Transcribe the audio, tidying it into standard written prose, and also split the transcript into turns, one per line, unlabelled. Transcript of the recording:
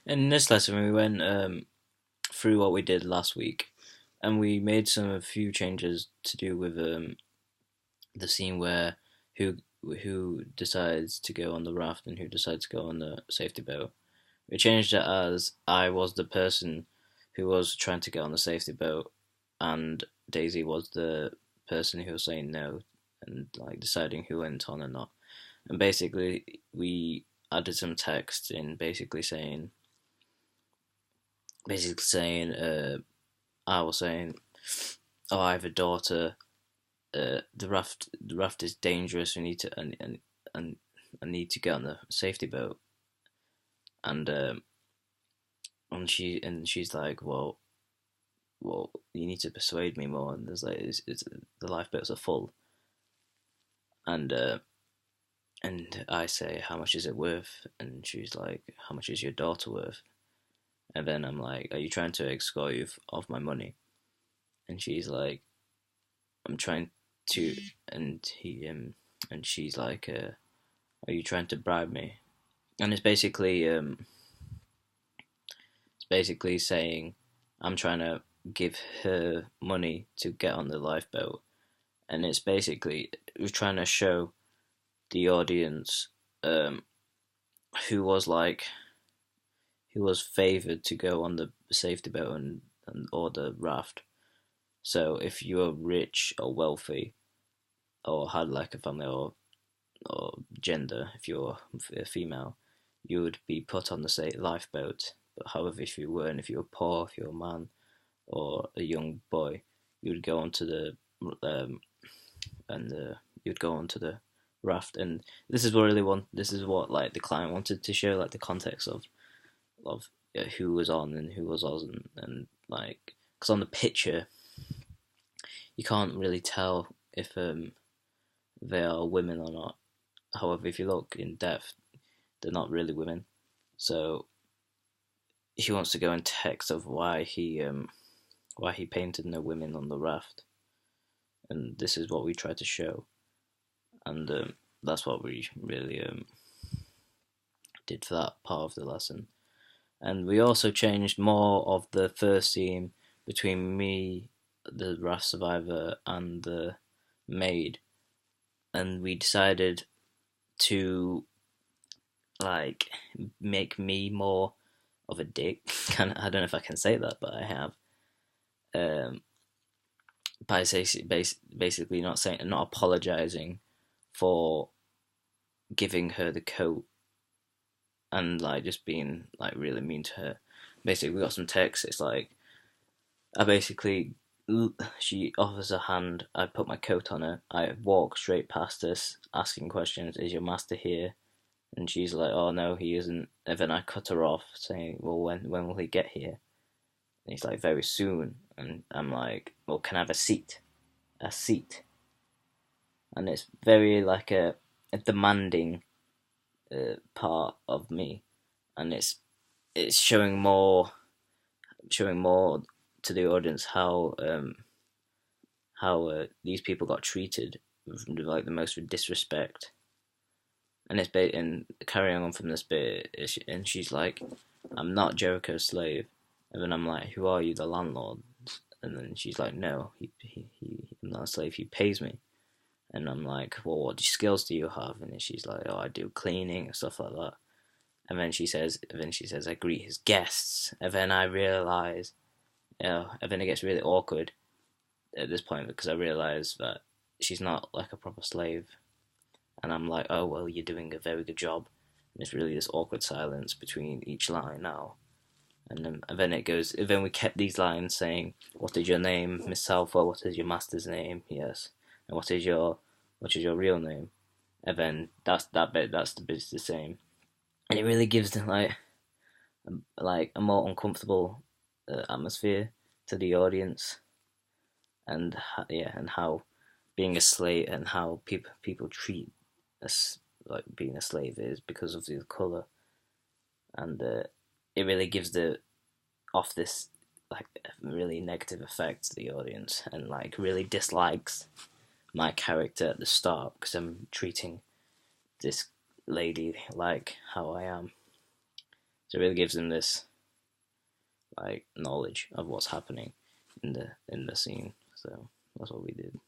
In this lesson, we went through what we did last week, and we made a few changes to do with the scene where who who decides to go on the raft and who decides to go on the safety boat. We changed it as I was the person who was trying to get on the safety boat, and Daisy was the person who was saying no and like deciding who went on or not. And basically, we added some text in basically saying, I was saying, oh, I have a daughter. The raft is dangerous. We need to and I need to get on the safety boat. And she's like, well, you need to persuade me more. And there's like, the lifeboats are full. And I say, how much is it worth? And she's like, how much is your daughter worth? And then I'm like, are you trying to extort you of my money? And she's like, I'm trying to, and she's like, are you trying to bribe me? And it's basically saying, I'm trying to give her money to get on the lifeboat, and it's basically we're trying to show the audience um, who was like who was favored to go on the safety boat and or the raft. So if you were rich or wealthy or had like a family or gender, if you're a female, you would be put on the say lifeboat. But however, if you weren't, if you were poor, if you were a man or a young boy, you would go onto the um, and you'd go onto the raft. And this is what really want. This is what like the client wanted to show, like the context of who was on and who wasn't, and like because on the picture you can't really tell if they are women or not. However, if you look in depth, they're not really women. So he wants to go in text of why he painted no women on the raft, and this is what we try to show, and that's what we really did for that part of the lesson. And we also changed more of the first scene between me, the raft survivor, and the maid, and we decided to like make me more of a dick. I don't know if I can say that, but I have. Um, by basically not apologizing for giving her the coat and like just being like really mean to her. Basically, we got some text. It's like I basically she offers a hand. I put my coat on her. I walk straight past us, asking questions. Is your master here? And she's like, oh no, he isn't. And then I cut her off, saying, well, when will he get here? And he's like, very soon. And I'm like, well, can I have a seat? A seat. And it's very like a demanding part of me, and it's showing more to the audience how these people got treated with like the most disrespect. And and carrying on from this bit, and she's like, "I'm not Jericho's slave," and then I'm like, "Who are you, the landlord?" And then she's like, "No, I'm not a slave. He pays me." And I'm like, "Well, what skills do you have?" And then she's like, "Oh, I do cleaning and stuff like that." And then she says, "I greet his guests." And then I realize, and then it gets really awkward at this point because I realize that she's not like a proper slave. And I'm like, "Oh well, you're doing a very good job." And it's really this awkward silence between each line now. And then it goes. And then we kept these lines saying, "What is your name, Miss Southwell? What is your master's name? Yes, and what is your real name?" And then that's that bit. That's the bit the same, and it really gives them like a more uncomfortable atmosphere to the audience, and yeah, and how being a slave and how people treat us like being a slave is because of the color, and it really gives the off this like really negative effect to the audience, and like really dislikes my character at the start because I'm treating this lady like how I am. So it really gives them this like knowledge of what's happening in the scene. So that's what we did.